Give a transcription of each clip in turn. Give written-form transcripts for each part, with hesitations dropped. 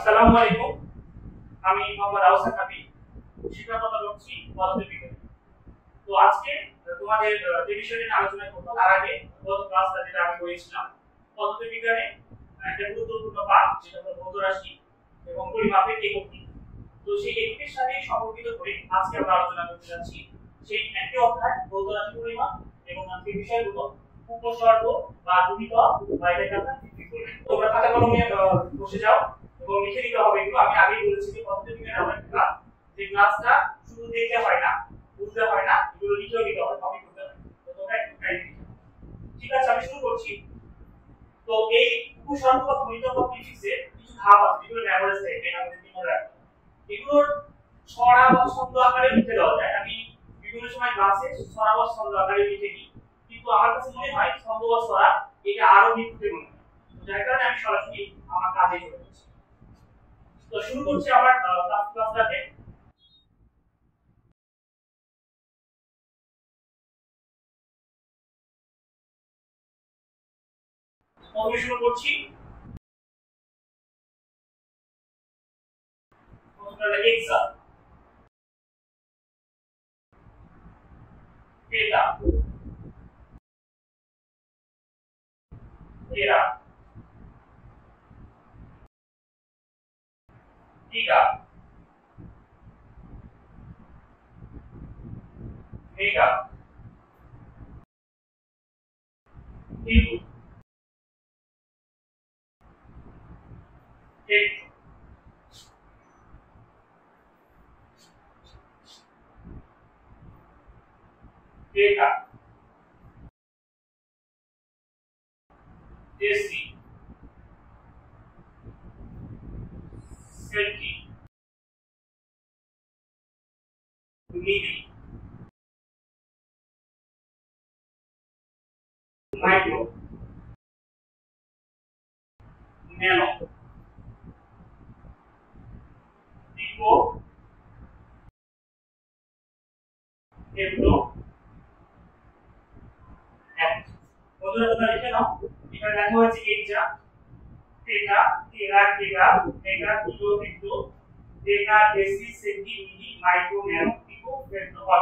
আসসালামু আলাইকুম। আমি মোহাম্মদ আহসান হাবিব, শিক্ষকতা করছি পদার্থবিজ্ঞানে। তো আজকে তোমাদের যে বিষয় নিয়ে আলোচনা করব তার আগে গত ক্লাসটা যেটা আমি করেছিলাম পদার্থবিজ্ঞানে একটা গুরুত্বপূর্ণ পাঠ যেটা হলো ভৌত রাশি এবং পরিমাপের এককটি। তো সেই এককের সাথে সম্পর্কিত করে আজকে আমরা আলোচনা করতে যাচ্ছি সেই একই অধ্যায় ভৌত রাশি পরিমাপ এবং আজকে বিষয়গুলো উপসর্গ বা গুণিতক বা এটাকে আমরা ভিত্তি করব। তোমরা খাতা কলমে বসে যাও এবং লিখে নিতে হবে এগুলো। আমি আগেই বলেছি যে পদার্থবিজ্ঞানের এমন একটা ক্লাস যে ক্লাসটা শুধু দেখতে হয় না, বুঝতে হয় না, এগুলো লিখেও নিতে হবে, কপি করতে হয়। তো তোমরা একটু ট্রাই করো। ঠিক আছে, আমি শুরু করছি। তো এই উপসর্গ বা গুণিতক বা প্রিফিক্সের কিছু ধাপ আছে যেগুলো মেমোরাইজ থাকবে, আমাদের মনে রাখতে হবে। এগুলোর ছড়া বা ছন্দ আকারে লিখে দেওয়া যায়। আমি বিভিন্ন সময় ক্লাসে ছড়া বা ছন্দ আকারে লিখে দিই, কিন্তু আমার কাছে মনে হয় ছন্দ বা ছড়া এটা আরো নিখুঁত মনে হয়। যার কারণে আমি সরাসরি আমার কাজে চলে যাচ্ছি। তো শুরু করছি আমার ক্লাসটাতে। প্রথমে শুরু করছি এক্সাম ডেটা এরা গিগা মেগা কিলো হেক্টর ডেটা deci centi milli micro nano pico hecto হেক্টর। বন্ধুরা তোমরা লিখে নাও, এটা লেখা হয়েছে এক্সা টেটা tera giga mega kilo hecto ডেটা deci centi milli micro nano pico হেক্টর বা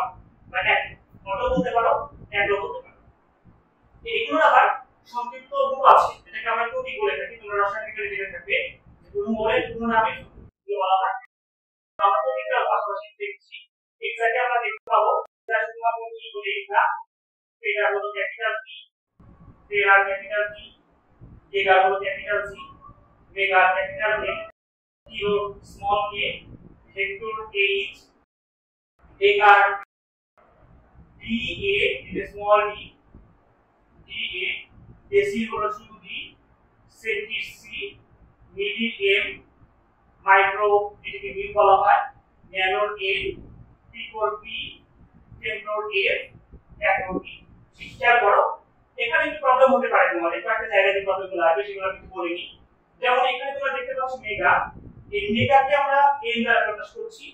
অটো বলতে পারো, এটো বলতে পারো। এগুলোর আবার সংক্ষিপ্ত রূপ আছে, এটাকে আমরা কোটি বলে থাকি। তোমরা রাসায়নিক বিজ্ঞানে জেনে থাকবে যে কোনো মোলের কোনো নামে বলা হয়। আমরা কোটিটা পাশাপাশি দেখছি। এক্সাক্টলি আমরা দেখতে পাবো এটা শুধুমাত্র কি বলে এটা, এটা হলো capital P, tera capital P, giga হলো capital C, mega capital M, kilo small K, hecto H, একার ডি এ এটা small D, D A, deci হলো শুধু D, centi C, milli M, micro এটাকে মিল বলা হয়, ন্যানোর এ, পিকোর পি, টেমটোর এফ, অ্যাটোর ই। খেয়াল করো এখানে একটু প্রবলেম হতে পারে, তোমাদের কয়েকটা জায়গাতে প্রবলেমগুলো আসবে, সেগুলো আমি একটু বলে নিই। যেমন এখানে তোমরা দেখতে পাচ্ছ মেগা, এই মেগাকে আমরা এম দ্বারা প্রকাশ করছি,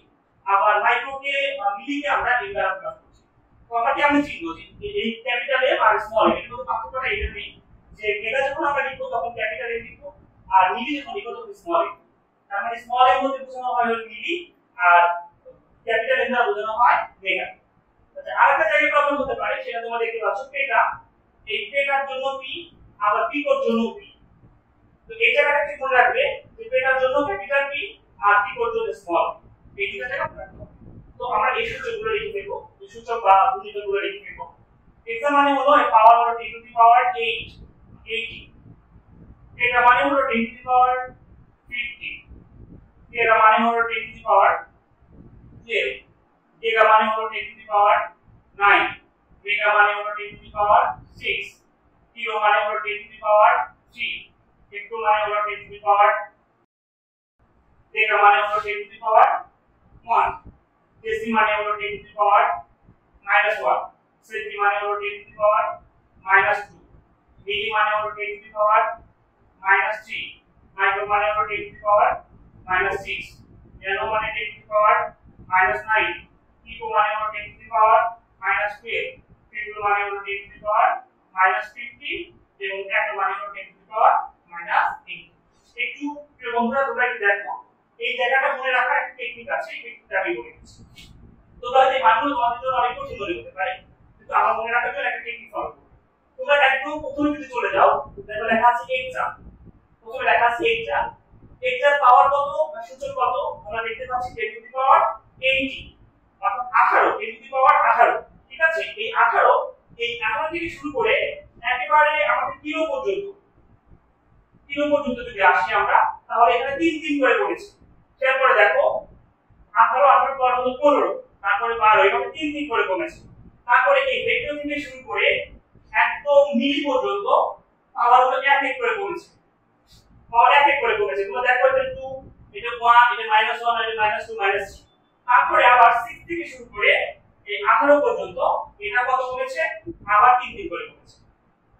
আবার মাইক্রোকে মিলিকে আমরা এম দ্বারা প্রকাশ করছি। তো আমরা কেমন চিনব যে এই capital M R small M এর মধ্যে পার্থক্যটা এটাই যে মেগা যখন আমরা লিখবো তখন ক্যাপিটাল এম লিখবো, আর মিলি যখন লিখবো তখন স্মল এম। তার মানে স্মল এম বলতে বোঝানো হয় হলো মিলি, আর ক্যাপিটাল এম দ্বারা বোঝানো হয় মেগা। আচ্ছা, আরেকটা জায়গায় প্রবলেম হতে পারে, সেটা তোমরা দেখতে পাচ্ছ পেটা, এই পেটার জন্য পি, আবার পিকোর জন্য পি। তো এই জায়গাটা ঠিক মনে রাখবে যে পেটার জন্য ক্যাপিটাল পি আর পিকোর জন্য স্মল পি, এই দুটো জায়গা মনে রাখবে। তো আমরা এই সূত্রগুলো লিখে দেব, এই সূচক বা গুণিতকগুলো লিখে দেব। এক্সাম মানে হলো পাওয়ার হলো 10 টু দি পাওয়ার 8 80, এটা মানে হলো 10 টু দি পাওয়ার 50, এটা মানে হলো 10 টু দি পাওয়ার 12, গিগা মানে হলো 10 টু দি পাওয়ার 9, মেগা মানে হলো 10 টু দি পাওয়ার 6, কিলো মানে হলো 10 টু দি পাওয়ার 3, হেক্টর মানে হলো 10 টু দি পাওয়ার, ডেটা মানে হলো 10 টু দি পাওয়ার 1, ডেসি মানে হলো 10 টু দি পাওয়ার -1, সেন্টি মানে হলো 10 টু দি পাওয়ার -2, মিলি মানে হলো 10 টু দি পাওয়ার -3, মাইক্রো মানে হলো 10 টু দি পাওয়ার -6, ন্যানো মানে 10 টু দি পাওয়ার -9, পিকো মানে হলো 10 টু দি পাওয়ার -12, হেক্টর মানে হলো 10 টু দি পাওয়ার -50 এবং অ্যাটো মানে হলো 10 টু দি পাওয়ার -8। একটু বন্ধুরা তোমরা কি দেখো তোমরা এই মানগুলো তোমাদের জন্য অনেক কঠিন মনে হতে পারে, কিন্তু আমার মনে রাখার জন্য একটা টেকনিক ফলো করো। তোমরা একদম প্রথমে যদি চলে যাও, দেখো লেখা আছে এক্সাম, প্রথমে লেখা আছে এক্সাম, এক্সাম পাওয়ার কত বা সূচক কত আমরা দেখতে পাচ্ছি 10 টু দি পাওয়ার 80, অর্থাৎ 18, 10 টু দি পাওয়ার 18। ঠিক আছে, এই 18 থেকে শুরু করে একেবারে আমাদের কিলো পর্যন্ত যদি আসি আমরা, তাহলে এখানে 3 করে করেছি। তারপরে দেখো 18 পর হলো 15, তারপরে 12, এভাবে 3 করে কমেছে। তারপরে এই ভেক্টর থেকে শুরু করে একদম মিলি পর্যন্ত আবার হলো 1 করে কমেছে, পাওয়ার 1 করে কমেছে। তোমরা দেখো এটা 2, এটা 1, এটা -1, এটা -2, -3। তারপরে আবার 6 থেকে শুরু করে এই 18 পর্যন্ত এটা কত কমেছে, আবার 3 করে কমেছে।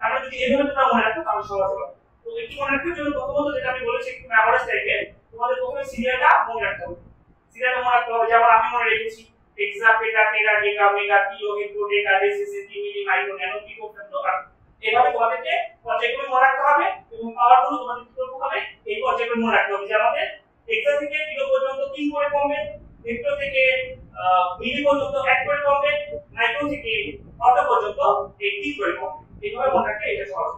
তাহলে যদি এভাবে তোমরা মনে রাখো তাহলে সহজ হবে। তো একটু মনে রাখার জন্য প্রথমত যেটা আমি বলেছি একটু এভারেজ টাইপের, তোমাদের প্রথমে সিরিয়ালটা মনে রাখতে হবে। সিরিয়ালটা মনে রাখতে হবে, যেমন আমি মনে রেখেছি এক্সা, পেটা, টেরা, ডেকা, মেগা, কিলো, হেক্টো, ডেকা, ডেসিসি, মিলি, মাইক্রো, ন্যানো, পিকো, ফেমটো। এভাবে তোমাদেরকে পর্যায়ক্রমে মনে রাখতে হবে এবং পাওয়ারগুলো তোমাদের কি করতে হবে, এই পর্যায়ক্রমে মনে রাখতে হবে। যে আমাদের এক্সা থেকে কিলো পর্যন্ত 3 করে কমবে, হেক্টো থেকে মিলি পর্যন্ত 1 করে কমবে, মাইক্রো থেকে অটো পর্যন্ত 3 করে কমবে। এইভাবে মনে রাখলে এটা সহজ।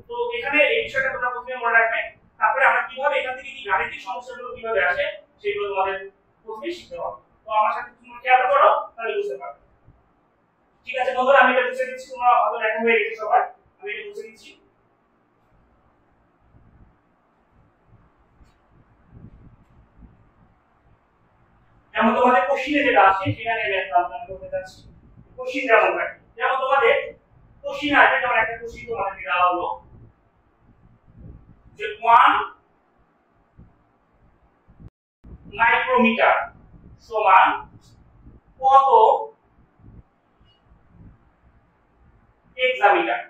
তো এখানে এই বিষয়টা তোমরা প্রথমে মনে রাখবে, তারপরে আমরা কিভাবে এখান থেকে কি গাণিতিক সমস্যাগুলো কিভাবে আসে সেগুলো তোমাদের প্রথমে শিখতে হবে। তো আমার সাথে তোমরা খেয়াল করো, তাহলে বুঝতে পারবে। ঠিক আছে বন্ধুরা, আমি এটা বুঝে দিচ্ছি, তোমরা হয়তো লেখা হয়ে গেছে সবাই, আমি এটা বুঝে দিচ্ছি। যেমন তোমাদের কোশ্চেনে যেটা আসে সেখানে আমি বলতে চাচ্ছি কোশ্চেন যেমন রাখি, যেমন তোমাদের কোশ্চেন আসবে, যেমন একটা কোশ্চেন তোমাদের দেওয়া হলো যে 1 মাইক্রোমিটার সমান কত হেক্সামিটার,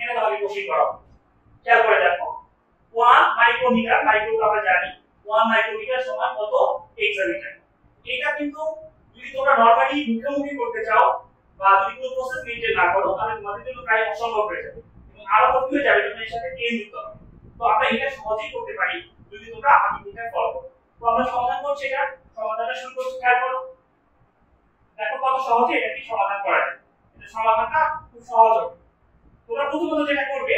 এটা তোমাদের কোশ্চেন করা হবে। খেয়াল করে দেখো 1 মাইক্রোমিটার, মাইক্রো আমরা জানি 1 মাইক্রোমিটার সমান কত হেক্সামিটার। এটা কিন্তু যদি তোমরা নরমালি মুখোমুখি করতে চাও বা যদি কোনো প্রসেস মেইনটেইন না করো, তাহলে তোমাদের জন্য প্রায় অসম্ভব হয়ে যাবে এবং আরো কঠিন হয়ে যাবে যখন এর সাথে টেন যুক্ত হবে। তো আমরা এটা সহজেই করতে পারি যদি তোমরা আমাকে এটা ফলো করো। তো আমরা সমাধান করছি, এটা সমাধানটা শুরু করছি। খেয়াল করো, দেখো কত সহজে এটা কি সমাধান করা যায়। এটা সমাধানটা খুব সহজ হবে। তোমরা প্রথমত যেটা করবে,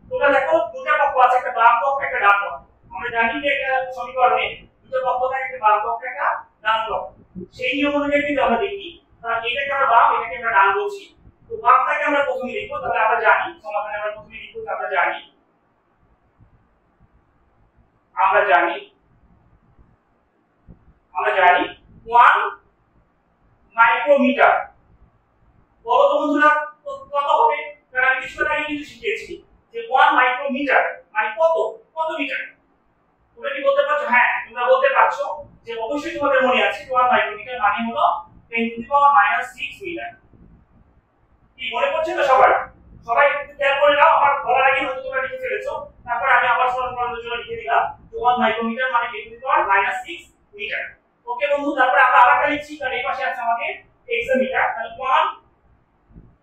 তোমরা দেখো দুটো পক্ষ আছে, একটা বাম পক্ষ একটা ডান পক্ষ। আমরা জানি যে একটা সমীকরণে দুটো পক্ষ থাকে, একটা বাম পক্ষ একটা ডান পক্ষ। সেই নিয়ম অনুযায়ী যদি আমরা দেখি, তাহলে এটাকে আমরা বাম, এটাকে আমরা ডান বলছি। তো বামটাকে আমরা প্রথমে লিখবো, তাহলে আমরা জানি সমাধানে আমরা প্রথমে লিখবো, আমরা জানি 1 মাইক্রোমিটার। বলো তো বন্ধুরা কত হবে? কারণ আমি কিছুক্ষণ আগে কিন্তু শিখিয়েছি যে 1 মাইক্রোমিটার মানে কত মিটার। তোমরা কি বলতে পারছো? হ্যাঁ, তোমরা বলতে পারছো যে অবশ্যই তোমাদের মনে আছে 1 মাইক্রোমিটার মানে হলো 10 টু দি পাওয়ার -6 মিটার। কি মনে পড়ছে তো সবার? সবাই একটু খেয়াল করে নাও, আমার বলার আগে হয়তো তোমরা লিখে ফেলেছো। তারপর আমি আবার স্মরণ করানোর জন্য লিখে দিলাম 1 মাইক্রোমিটার মানে 10 টু দি পাওয়ার -6 মিটার। ওকে বন্ধু, তারপর আমরা আরেকটা লিখছি, কারণ এই পাশে আছে আমাদের হেক্সামিটার। তাহলে 1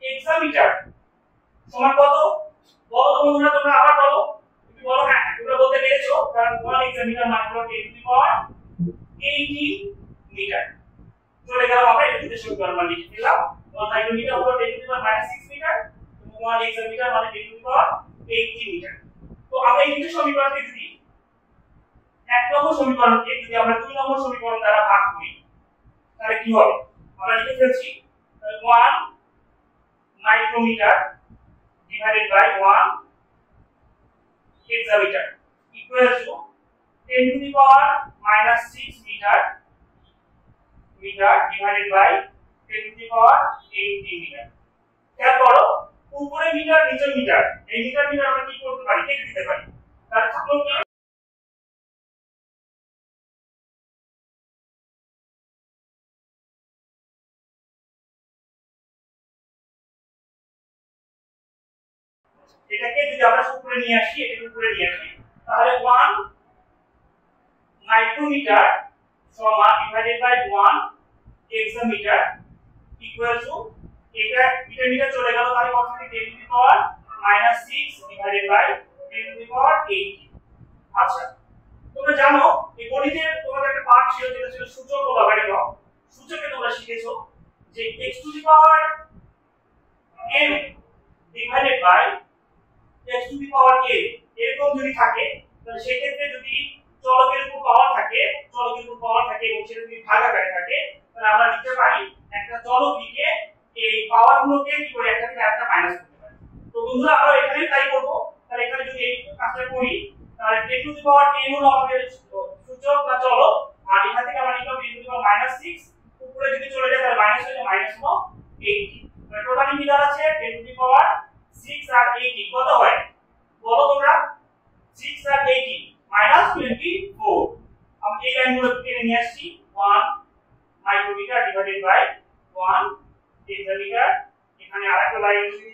হেক্সামিটার সমান কত? বলো তো বন্ধুরা, তোমরা আবার বলো, একটু বলো। হ্যাঁ, তোমরা বলতে পেরেছো, কারণ 1 হেক্সামিটার মানে হলো 10 টু দি পাওয়ার 18 মিটার। চলে গেলাম আমরা এটা থেকে শুরু করলাম, লিখে দিলাম 1 মাইক্রোমিটার হলো 10 টু দি পাওয়ার -6 মিটার, 1 হেক্সামিটার মানে 10 টু দি পাওয়ার 18 মিটার। তো আমরা এই দুটো সমীকরণকে যদি এক নম্বর সমীকরণকে যদি আমরা 2 নম্বর সমীকরণ দ্বারা ভাগ করি, তাহলে কি হবে? আমরা লিখে ফেলছি 1 micrometer divided by 1 hexameter equals to 10 to the power -6 meter divided by 10 to the power 18 meter। খেয়াল করো, উপরে মিটার নিচে মিটার, এই মিটার আমরা কি করতে পারি? কেটে দিতে পারি। তাহলে থাকলো কি? এটাকে যদি আমরা উপরে নিয়ে আসি, এটাকে উপরে নিয়ে আসি, তাহলে 1 মাইক্রোমিটার সমান divided by 1 hexametre equal to, এটা মিটার চলে গেল, তাহলে কত হবে? 10 to the power -6 divided by 10 to the power 18। আচ্ছা, তোমরা জানো এই গণিতের তোমাদের একটা পার্ট ছিল যেটা ছিল সূচক ও লগারিদম। সূচকে যে x to the power n divided by x to the power k এরকম যদি থাকে তাহলে সেই ক্ষেত্রে যদি চলকের উপর পাওয়ার থাকে এবং সেটা যদি ভাগ আকারে থাকে তাহলে আমরা লিখতে পারি একটা চলক লিখে এই পাওয়ার গুলোকে কি করে একটা থেকে আরেকটা মাইনাস করতে পারি। তো বন্ধুরা আমরা এখানে ট্রাই করব। তাহলে এখানে যদি এই কাজটা করি তাহলে 10 টু দি পাওয়ার 10 হলো আমাদের সূচক বা চলক, আর এখান থেকে আমরা লিখব 10 টু দি পাওয়ার -6, উপরে যদি চলে যায় তাহলে মাইনাস হয়ে যায় মাইনাস হলো 80। মানে টোটালি কি দাঁড়াচ্ছে 10 টু দি পাওয়ার 6 আর 80 কত হয় বলো তোমরা? 6 আর 80 -24। আমরা এই লাইনগুলো টেনে নিয়ে আসছি 1 মাইক্রোমিটার ডিভাইডেড বাই 1 হেক্টোমিটার। এখানে আরেকটা লাইন দিচ্ছি,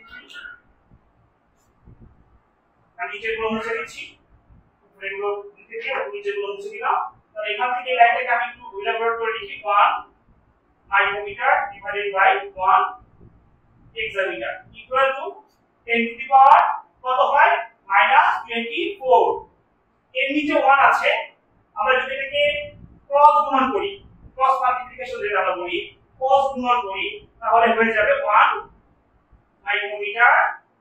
আমি নিচেরগুলো মুছে দিচ্ছি, উপরেগুলো লিখে দিয়ে নিচেরগুলো মুছে দিলাম। তাহলে এখান থেকে এই লাইনটাকে আমি একটু ইলাবোরেট করে লিখি 1 micrometre divided by 1 hectometre equal to 10 to the power কত হয় -24। এর নিচে 1 আছে, আমরা যদি এটাকে ক্রস গুণন করি, ক্রস মাল্টিপ্লিকেশন যেটা আমরা বলি, ক্রস গুণন করি তাহলে হয়ে যাবে 1 মাইক্রোমিটার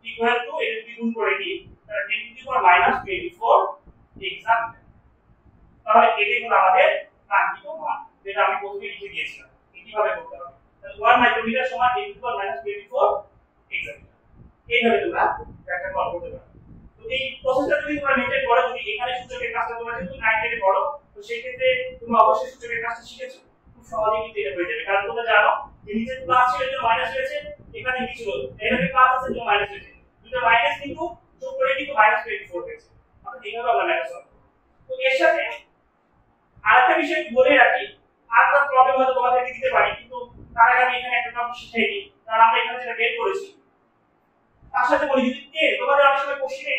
ইকুয়াল টু এটা যদি গুণ করে দিই তাহলে 10 টু দি পাওয়ার -24 এক্সামিটার। তাহলে এটাই হলো আমাদের কাঙ্ক্ষিত মান যেটা আমি প্রথমে লিখে দিয়েছিলাম। কিভাবে করতে হবে? তাহলে 1 মাইক্রোমিটার সমান 10 টু দি পাওয়ার -24 এক্সামিটার। এইভাবে তোমরা ব্যাখ্যা করতে পারো। তো এই প্রসেসটা যদি তোমরা মেইনটেইন করো, যদি এখানে সূচকের কাজটা তোমরা যেহেতু 9 করো, তো সেই ক্ষেত্রে তোমরা অবশ্যই সূচকের কাজটা শিখেছো, খুব সহজেই কিন্তু এটা হয়ে যাবে। কারণ তোমরা জানো যে নিচে প্লাস ছিল এর মাইনাস হয়েছে, এখানে কি ছিল এখানে প্লাস আছে এর মাইনাস হয়েছে, দুটো মাইনাস কিন্তু যোগ করে কিন্তু -24 হয়েছে। অর্থাৎ এইভাবে আমরা ম্যাথ সলভ করব। তো এর সাথে আরেকটা বিষয় বলে রাখি, আরেকটা প্রবলেম হয়তো তোমাদেরকে দিতে পারি, কিন্তু তার আগে আমি এখানে একটা টপিক শিখিয়ে দিই। কারণ আমরা এখানে যেটা বের করেছি তার সাথে বলি যদি কে তোমাদের অনেক সময় কোশ্চেনে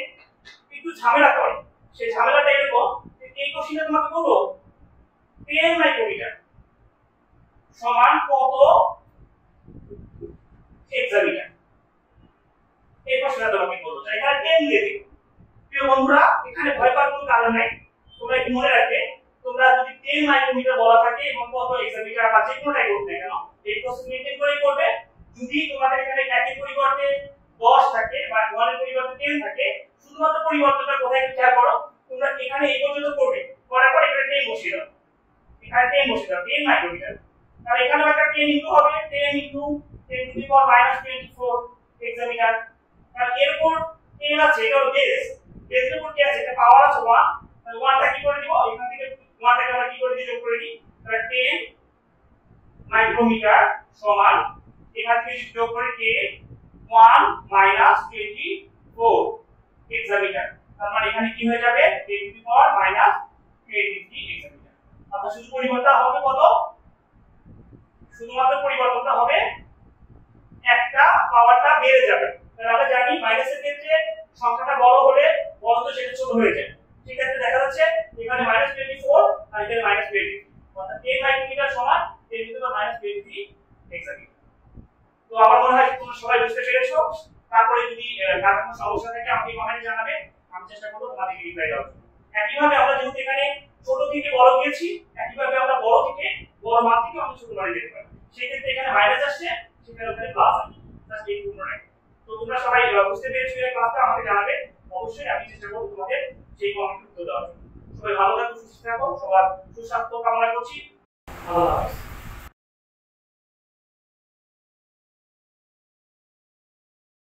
একটু ঝামেলা করে, সেই ঝামেলাটা এরকম যে এই কোশ্চেনে তোমাকে বলবো 10 মাইক্রোমিটার সমান কত হেক্টোমিটার, এই প্রশ্নটা তোমাকে বলবো, এখানে 10 দিয়ে দিই। প্রিয় বন্ধুরা এখানে ভয় পাওয়ার কোনো কারণ নাই, তোমরা একটু মনে রাখবে তোমরা যদি 10 মাইক্রোমিটার বলা থাকে এবং কত হেক্টোমিটার বা যে কোনোটাই করতে কেন এই প্রসেস মেইনটেইন করেই করবে। যদি তোমাদের এখানে একের পরিবর্তে 10 থাকে বা 1 এর পরিবর্তে 10 থাকে, শুধুমাত্র পরিবর্তনটা কোথায় খেয়াল করো, তোমরা এখানে এই পর্যন্ত করবে, করার পর এখানে 10 বসিয়ে দাও, এখানে 10 বসিয়ে দাও 10 মাইক্রোমিটার। তাহলে এখানে একটা 10 ইনটু হবে 10 into 10 to the power -24 hectometre. তাহলে এর উপর 10 আছে, এটা হলো বেস, বেসের উপর কি আছে, এটা পাওয়ার আছে 1, তাহলে 1টা কি করে দিব, এখান থেকে 1টাকে আমরা কি করে দিই, যোগ করে দিই। তাহলে 10 মাইক্রোমিটার সমান এখান থেকে যোগ করে 10 1 -24 হেক্টোমিটার। তার মানে এখানে কি হয়ে যাবে 10 টু দি পাওয়ার -23 হেক্টোমিটার। অর্থাৎ শুধু পরিবর্তন হবে কত, শুধুমাত্র পরিবর্তনটা হবে একটা পাওয়ারটা বেড়ে যাবে। তাহলে আমরা জানি মাইনাসের ক্ষেত্রে সংখ্যাটা বড় হলে বড় তো সেটা ছোট হয়ে যায়। ঠিক আছে, দেখা যাচ্ছে এখানে -24 আর এখানে -23, অর্থাৎ 10 মাইক্রোমিটার সমান 10 টু দি পাওয়ার -23 হেক্টোমিটার। তো আমার মনে হয় তোমরা সবাই বুঝতে পেরেছো। তারপরে যদি কারো কোনো সমস্যা থাকে আমাকে কমেন্টে জানাবে, আমি চেষ্টা করব তোমাদেরকে রিপ্লাই দেওয়ার জন্য। একইভাবে আমরা যেহেতু এখানে ছোট থেকে বড় গিয়েছি, একইভাবে আমরা বড় থেকে বড় মান থেকে আমরা ছোট মানে যেতে পারি। সেই ক্ষেত্রে এখানে মাইনাস আসছে, সেখানে ওখানে প্লাস আসছে, জাস্ট এই পূর্ণ রাখবে। তো তোমরা সবাই বুঝতে পেরেছো এই ক্লাসটা, আমাকে জানাবে, অবশ্যই আমি চেষ্টা করব তোমাদের সেই কমেন্ট উত্তর দেওয়ার জন্য। সবাই ভালো থাকো, সুস্থ থাকো, সবার সুস্বাস্থ্য কামনা করছি। আল্লাহ হাফেজ।